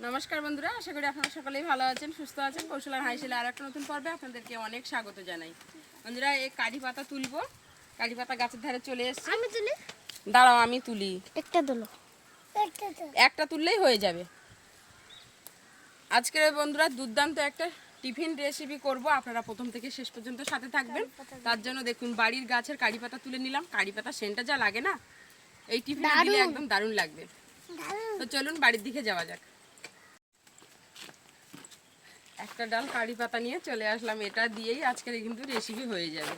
নমস্কার বন্ধুরা, আশা করি আপনারা সকলেই ভালো আছেন, সুস্থ আছেন। কৌশল আর হাইশিলে আর একটা নতুন পর্বে আপনাদেরকে অনেক স্বাগত জানাই। বন্ধুরা, এই কারি পাতা তুলবো। কারি পাতা গাছের ধারে চলে এসেছে। আমি তুলি। দাঁড়াও, আমি তুলি। একটা তুলো, একটা তুললেই হয়ে যাবে। আজকের বন্ধুরা দুর্দান্ত একটা টিফিন রেসিপি করব। আপনারা প্রথম থেকে শেষ পর্যন্ত সাথে থাকবেন। তার জন্য দেখুন, বাড়ির গাছের কারি পাতা তুলে নিলাম। কারি পাতা সেন্টটা যা লাগে না, এই টিফিনে দিলে একদম দারুণ লাগবে। তো চলুন বাড়ির দিকে যাওয়া যাক। একটা ডাল কারি পাতা নিয়ে চলে আসলাম। এটা দিয়েই আজকের কিন্তু রেসিপি হয়ে যাবে।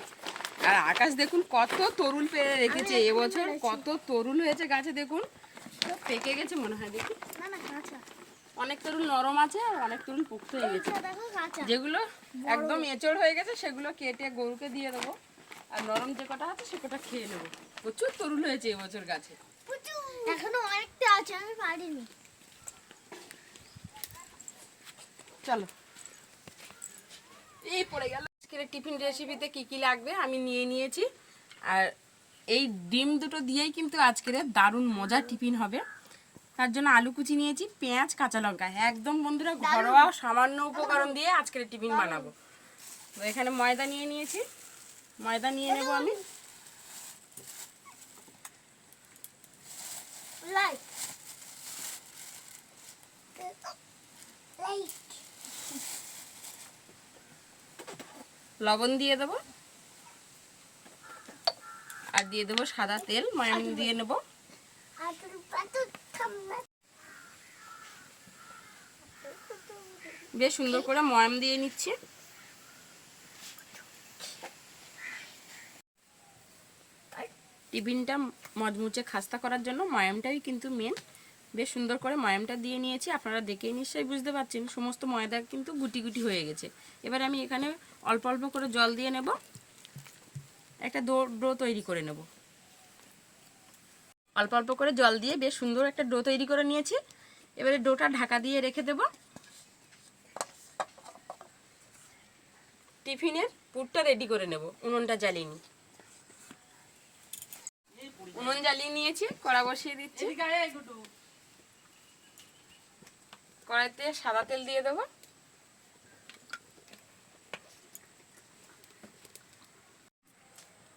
আর আকাশ দেখুন কত তরুল পেরে রেখেছে এবছর, কত তরুল হয়েছে গাছে। দেখুন পেকে গেছে মনে হয়। দেখুন অনেক তরুল নরম আছে আর অনেক তরুল পোক্ত হয়ে গেছে। যেগুলো একদম এঁচড় হয়ে গেছে সেগুলো কেটে গরুকে দিয়ে দেবো, আর নরম যে কটা আছে সে কটা খেয়ে নেবো। প্রচুর তরুল হয়েছে এবছর গাছে। এখনো অনেকটা আছে, আমি পারিনি। চলো, এই পড়ে গেল। আজকের টিফিন রেসিপিতে কি কি লাগবে আমি নিয়ে নিয়েছি। আর এই ডিম দুটো দিয়েই কিন্তু আজকের দারুণ মজার টিফিন হবে। তার জন্য আলু কুচি নিয়েছি, পেঁয়াজ, কাঁচা লঙ্কা, একদম বন্ধুরা ঘরোয়া সামান্য উপকরণ দিয়ে আজকের টিফিন বানাবো। তো এখানে ময়দা নিয়ে নিয়েছি, ময়দা নিয়ে নেব আমি। লবণ দিয়ে দেবো, আর দিয়ে দেবো সাদা তেল, ময়াম দিয়ে নেব। বেশ সুন্দর করে ময়াম দিয়ে নিচ্ছি। টিফিনটা মজমুচে খাস্তা করার জন্য ময়ামটাই কিন্তু মেন। বেশ সুন্দর করে ময়ামটা দিয়ে নিয়েছি। আপনারা দেখেই নিশ্চয়ই বুঝতে পারছেন সমস্ত ময়দা কিন্তু গুটি গুটি হয়ে গেছে। এবার আমি এখানে অল্প অল্প করে জল দিয়ে নেব, একটা ডো তৈরি করে নেব। অল্প অল্প করে জল দিয়ে বেশ সুন্দর একটা ডো তৈরি করে নিয়েছি। এবারে ডোটা ঢাকা দিয়ে রেখে দেব। টিফিনের পুরটা রেডি করে নেব। উনুনটা জ্বালিয়ে নিই। উনুন জ্বালিয়ে নিয়েছি, কড়া বসিয়ে দিচ্ছি। কড়াইতে সাদা তেল দিয়ে দেবো।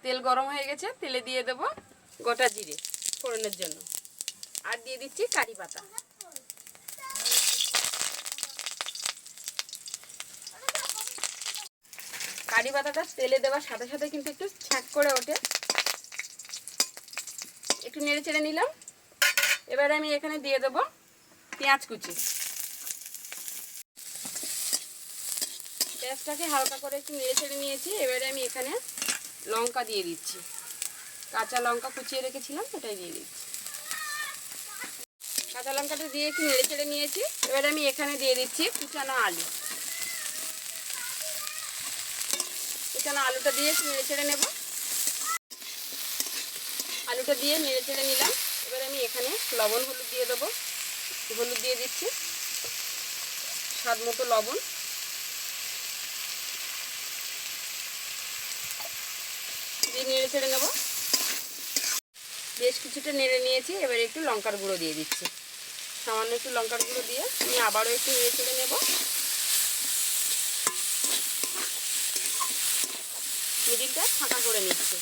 তেল গরম হয়ে গেছে, তেলে দিয়ে দেব গোটা জিরে ফোড়নের জন্য, আর দিয়ে দিচ্ছি কারি পাতা। কারি পাতাটা তেলে দেওয়ার সাথে সাথে কিন্তু একটু ছ্যাঁক করে ওঠে। একটু নেড়ে চেড়ে নিলাম। এবারে আমি এখানে দিয়ে দেবো পেঁয়াজ কুচি। পেঁয়াজটাকে হালকা করে একটু নেড়ে চেড়ে নিয়েছি। এবারে আমি এখানে লঙ্কা দিয়ে দিচ্ছি, কাঁচা লঙ্কা কুচিয়ে রেখেছিলাম সেটাই দিয়ে দিচ্ছি। কাঁচা লঙ্কাটা দিয়ে একটু নেড়ে চেড়ে নিয়েছি। এবারে আমি এখানে দিয়ে দিচ্ছি কুচানো আলু। কুচানো আলুটা দিয়ে একটু নেড়ে চেড়ে নেব। আলুটা দিয়ে নেড়ে চেড়ে নিলাম। এবারে আমি এখানে লবণ হলুদ দিয়ে দেবো। হলুদ দিয়ে দিচ্ছি, স্বাদ মতো লবণ। দিয়ে নেড়ে চেড়ে নেব। বেশ কিছুটা নেড়ে নিয়েছি। এবারে একটু লঙ্কার গুঁড়ো দিয়ে দিচ্ছি, সামান্য একটু লঙ্কার গুঁড়ো দিয়ে আমি আবারও একটু নেড়ে চেড়ে নেব। মিডিলটা ফাঁকা করে নিচ্ছি।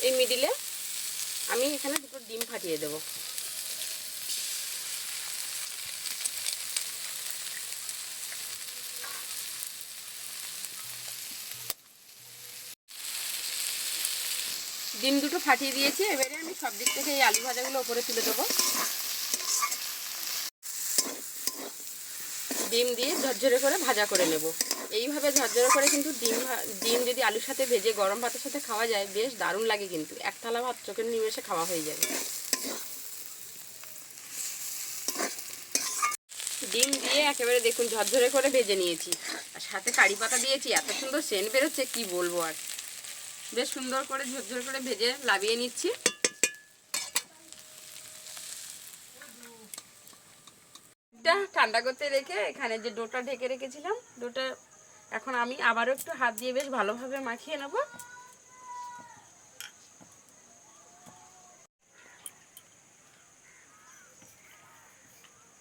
এই মিডিলে আমি এখানে দুটো ডিম ফাটিয়ে দেব। ডিম দুটো ফাটিয়ে দিয়েছি। এবারে আমি সব দিক থেকে এই আলু ভাজাগুলো ওপরে তুলে দেবো। ডিম দিয়ে ঝরঝরে করে ভাজা করে নেব। এইভাবে ঝরঝরে করে কিন্তু ডিম যদি আলুর সাথে ভেজে গরম ভাতের সাথে খাওয়া যায় বেশ দারুণ লাগে। কিন্তু এক থালা ভাত চোখের নিমেষে খাওয়া হয়ে যাবে। ডিম দিয়ে একেবারে দেখুন ঝরঝরে করে ভেজে নিয়েছি, আর সাথে কারি পাতা দিয়েছি। এত সুন্দর সেন্ট বেরোচ্ছে কি বলবো আর। বেশ সুন্দর করে ঝরঝরে করে ভেজে লাবিয়ে নিচ্ছি। ঠান্ডা করতে রেখে এখানে যে ডোটা ঢেকে রেখেছিলাম, ডোটা এখন আমি আবারও একটু হাত দিয়ে বেশ ভালোভাবে মাখিয়ে নেব।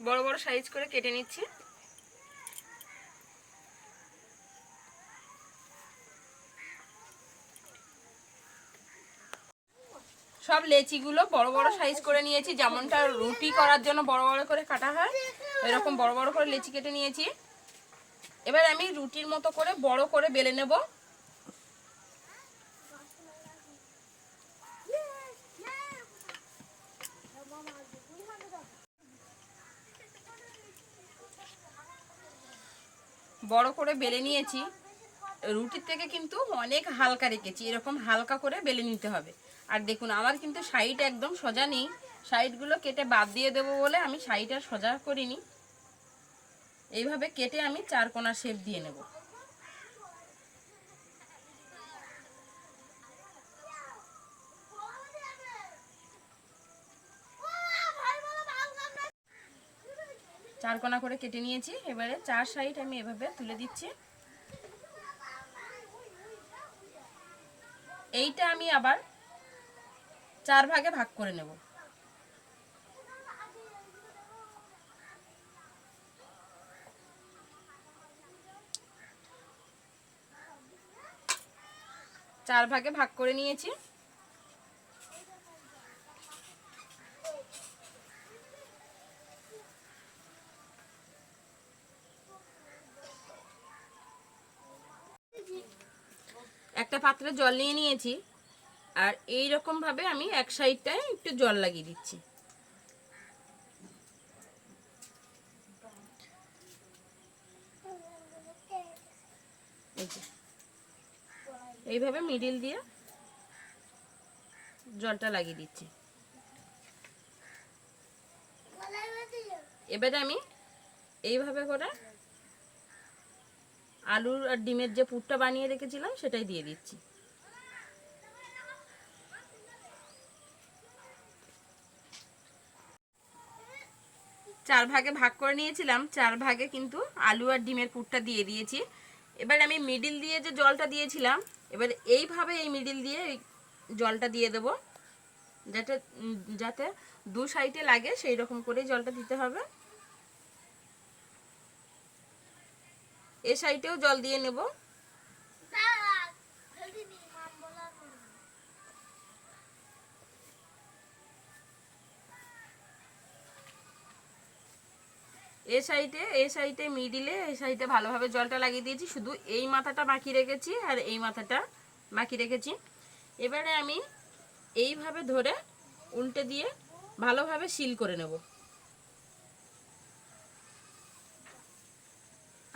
বড় বড় সাইজ করে কেটে নিচ্ছি। সব লেচিগুলো বড় বড় সাইজ করে নিয়েছি, যেমনটা রুটি করার জন্য বড় বড় করে কাটা হয় এরকম বড় বড় করে লেচি কেটে নিয়েছি। এবার আমি রুটির মতো করে বড় করে বেলে নেব। বড় করে বেলে নিয়েছি। রুটির থেকে কিন্তু অনেক হালকা রেখেছি, এরকম হালকা করে বেলে নিতে হবে। আর দেখুন আমার কিন্তু সাইড একদম সোজা নেই, সাইডগুলো কেটে বাদ দিয়ে দেবো বলে আমি সাইড আর সোজা করিনি। এইভাবে কেটে আমি 4 কোণা শেপ দিয়ে নেব। চার কোণা করে কেটে নিয়েছি। এবারে 4 সাইড আমি এভাবে তুলে দিচ্ছি। এইটা আমি আবার 4 ভাগে ভাগ করে নেব। চার ভাগে ভাগ করে নিয়েছি। একটা পাত্রে জল নিয়ে নিয়েছি, আর এই রকম ভাবে আমি এক সাইডটায় একটু জল লাগিয়ে দিচ্ছি। এইভাবে মিডিল দিয়ে জলটা লাগিয়ে দিচ্ছি। এবারে আমি এইভাবে করে আলুর আর ডিমের যে পুরটা বানিয়ে রেখেছিলাম সেটাই দিয়ে দিচ্ছি। চার ভাগে ভাগ করে নিয়েছিলাম, 4 ভাগে কিন্তু আলু আর ডিমের পুরটা দিয়ে দিয়েছি। এবার আমি মিডিল দিয়ে যে জলটা দিয়েছিলাম, এবার এইভাবে এই মিডিল দিয়ে জলটা দিয়ে দেব, যাতে যাতে 2 সাইডে লাগে সেই রকম করে জলটা দিতে হবে। এই সাইডেও জল দিয়ে নেব। এই সাইডে মিডিলে এই সাইডে ভালোভাবে জলটা লাগিয়ে দিয়েছি, শুধু এই মাথাটা বাকি রেখেছি আর এই মাথাটা বাকি রেখেছি। এবারে আমি এইভাবে ধরে উল্টে দিয়ে ভালোভাবে সিল করে নেব।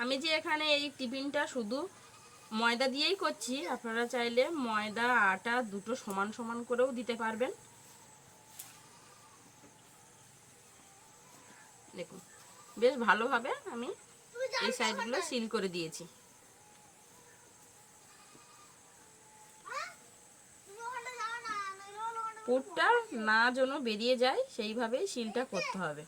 আমি যে এখানে এই টিফিনটা শুধু ময়দা দিয়েই করছি, আপনারা চাইলে ময়দা আটা দুটো সমান সমান করেও দিতে পারবেন। দেখুন বেশ ভালোভাবে আমি এই সাইডগুলো সিল করে দিয়েছি। পুরটা না যেন বেরিয়ে যায় সেইভাবেই সিলটা করতে হবে।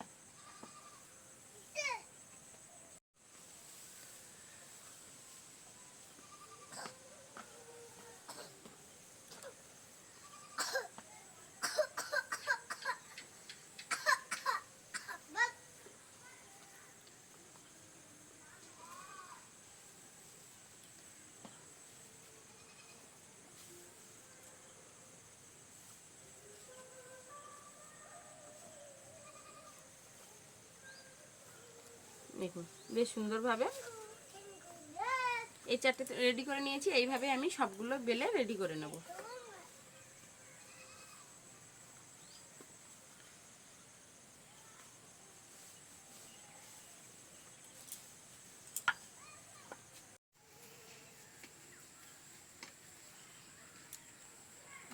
দেখুন বেশ সুন্দরভাবে এই 4টে রেডি করে নিয়েছি। এইভাবে আমি সবগুলো বেলে রেডি করে নেব।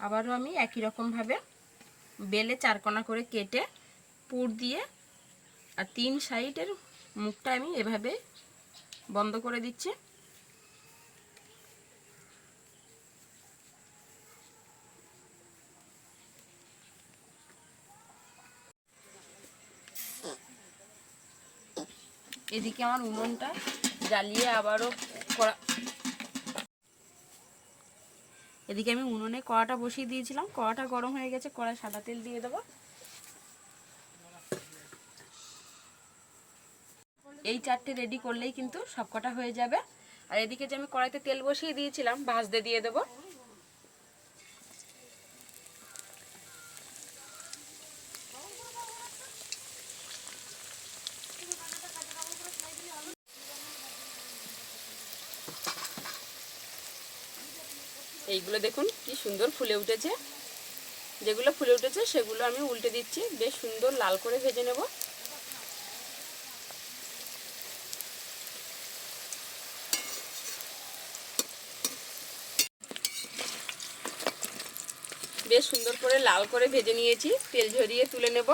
আবারও আমি একই রকম ভাবে বেলে 4 কোণা করে কেটে পুর দিয়ে আর 3 সাইডের মুখটা আমি এভাবে বন্ধ করে দিচ্ছি। এদিকে আমার উনুনটা জ্বালিয়ে আবারও এদিকে আমি উনুনে কড়াটা বসিয়ে দিয়েছিলাম, কড়াটা গরম হয়ে গেছে, কড়ায় সাদা তেল দিয়ে দেবো। এই 4টে রেডি করলেই কিন্তু সবকটা হয়ে যাবে। আর এদিকে যে আমি কড়াইতে তেল বসিয়ে দিয়েছিলাম, ভাজতে দিয়ে দেবো। এইগুলো দেখুন কি সুন্দর ফুলে উঠেছে। যেগুলো ফুলে উঠেছে সেগুলো আমি উল্টে দিচ্ছি, বেশ সুন্দর লাল করে ভেজে নেব। বেশ সুন্দর করে লাল করে ভেজে নিয়েছি, তেল ঝরিয়ে তুলে নেব।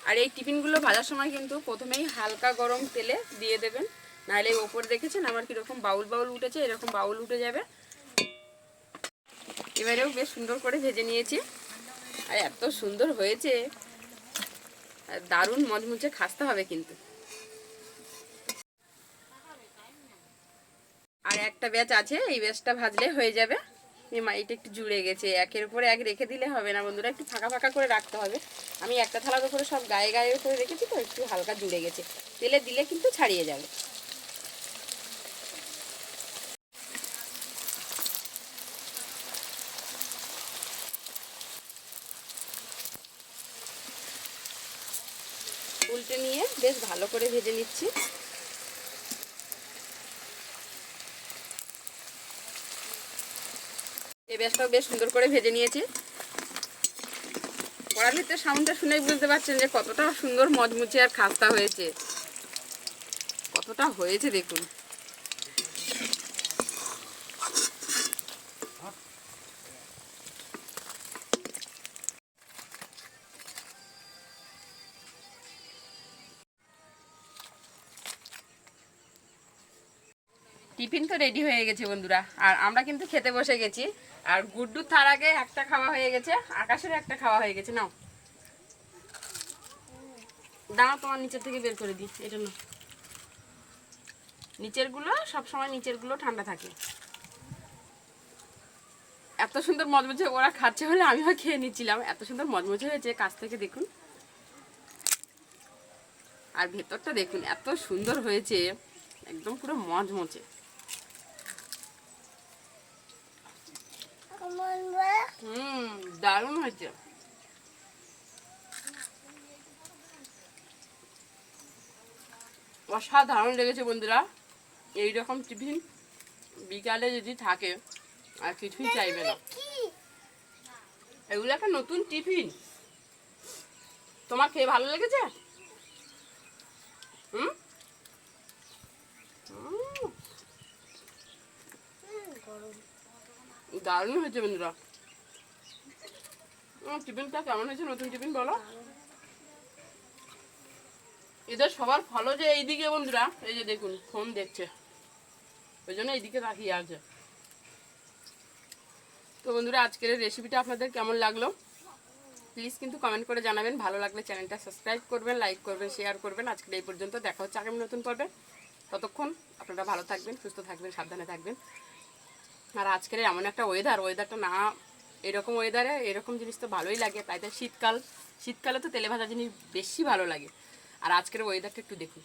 আর এই টিফিনগুলো ভাজার সময় কিন্তু প্রথমেই হালকা গরম তেলে দিয়ে দেবেন, নাহলে ওপর দেখেছেন আমার কীরকম বাউল বাউল উঠেছে, এরকম বাউল উঠে যাবে। এবারেও বেশ সুন্দর করে ভেজে নিয়েছি, আর এত সুন্দর হয়েছে, দারুণ মচমচে খাস্তে হবে কিন্তু। আর একটা ব্যাচ আছে, এই ব্যাচটা ভাজলে হয়ে যাবে। এটা একটু জুড়ে গেছে, একের উপরে এক রেখে দিলে হবে না বন্ধুরা, একটু ফাঁকা ফাঁকা করে রাখতে হবে। আমি একটা থালার উপরে সব গায়ে গায়ে করে রেখেছি তো, একটু হালকা জুড়ে গেছে, তেলে দিলে কিন্তু ছাড়িয়ে যাবে। উল্টে নিয়ে বেশ ভালো করে ভেজে নিচ্ছি। এই ব্যাসটাও বেশ সুন্দর করে ভেজে নিয়েছি। কড়ার ভিতরে সাউন্ডটা শুনেই বুঝতে পারছেন যে কতটা সুন্দর মচমুচে আর খাস্তা হয়েছে, কতটা হয়েছে দেখুন। টিফিন তো রেডি হয়ে গেছে বন্ধুরা, আর আমরা কিন্তু খেতে বসে গেছি। আর গুড্ডু তার আগে একটা খাওয়া হয়ে গেছে, আকাশের একটা খাওয়া হয়ে গেছে। নাও দাঁড়াও, তোমার নিচের থেকে বের করে দিই, এটা না, নিচেরগুলো সবসময় নিচেরগুলো ঠান্ডা থাকে। এত সুন্দর মজমজে ওরা খাচ্ছে বলে আমিও খেয়ে নিচ্ছিলাম, এত সুন্দর মজমজে হয়েছে কাছ থেকে দেখুন। আর ভেতরটা দেখুন এত সুন্দর হয়েছে, একদম পুরো মজমজে। দারুণ হয়েছে। অসাধারণ লেগেছে বন্ধুরা। এইরকম টিফিন বিকালে যদি থাকে আর কিছুই চাইবে না। এগুলো একটা নতুন টিফিন, তোমার খেয়ে ভালো লেগেছে? হুম, দারুণ হয়েছে বন্ধুরা। টিফিনটা কেমন হয়েছে, নতুন টিফিন বলো? এদের সবার ফলো যে এইদিকে বন্ধুরা, এই যে দেখুন ফোন দেখছে, ওই জন্য এইদিকে তাকিয়ে আছে। তো বন্ধুরা আজকের রেসিপিটা আপনাদের কেমন লাগলো প্লিজ কিন্তু কমেন্ট করে জানাবেন। ভালো লাগলে চ্যানেলটা সাবস্ক্রাইব করবেন, লাইক করবেন, শেয়ার করবেন। আজকের এই পর্যন্ত, দেখা হচ্ছে আগামী নতুন পর্বে। ততক্ষণ আপনারা ভালো থাকবেন, সুস্থ থাকবেন, সাবধানে থাকবেন। আর আজকের এমন একটা ওয়েদারটা না, এরকম ওয়েদারে এরকম জিনিস তো ভালোই লাগে। তাই তো শীতকালে তো তেলে ভাজা জিনিস বেশি ভালো লাগে। আর আজকের ওয়েদারটা একটু দেখুন।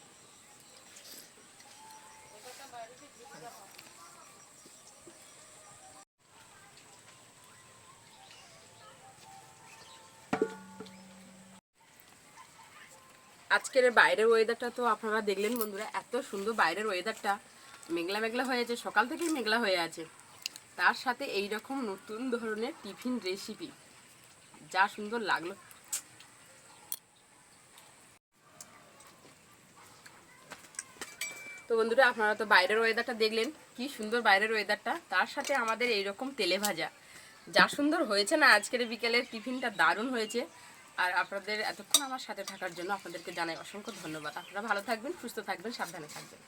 আজকের বাইরের ওয়েদারটা তো আপনারা দেখলেন বন্ধুরা, এত সুন্দর বাইরের ওয়েদারটা। মেঘলা মেঘলা হয়েছে, সকাল থেকেই মেঘলা হয়ে আছে, তার সাথে এই রকম নতুন ধরনের টিফিন রেসিপি, যা সুন্দর লাগলো। তো বন্ধুরা আপনারা তো বাইরের ওয়েদারটা দেখলেন, কি সুন্দর বাইরের ওয়েদারটা, তার সাথে আমাদের এইরকম তেলে ভাজা, যা সুন্দর হয়েছে না আজকের বিকেলের টিফিনটা, দারুণ হয়েছে। আর আপনাদের এতক্ষণ আমার সাথে থাকার জন্য আপনাদেরকে জানাই অসংখ্য ধন্যবাদ। আপনারা ভালো থাকবেন, সুস্থ থাকবেন, সাবধানে থাকবেন।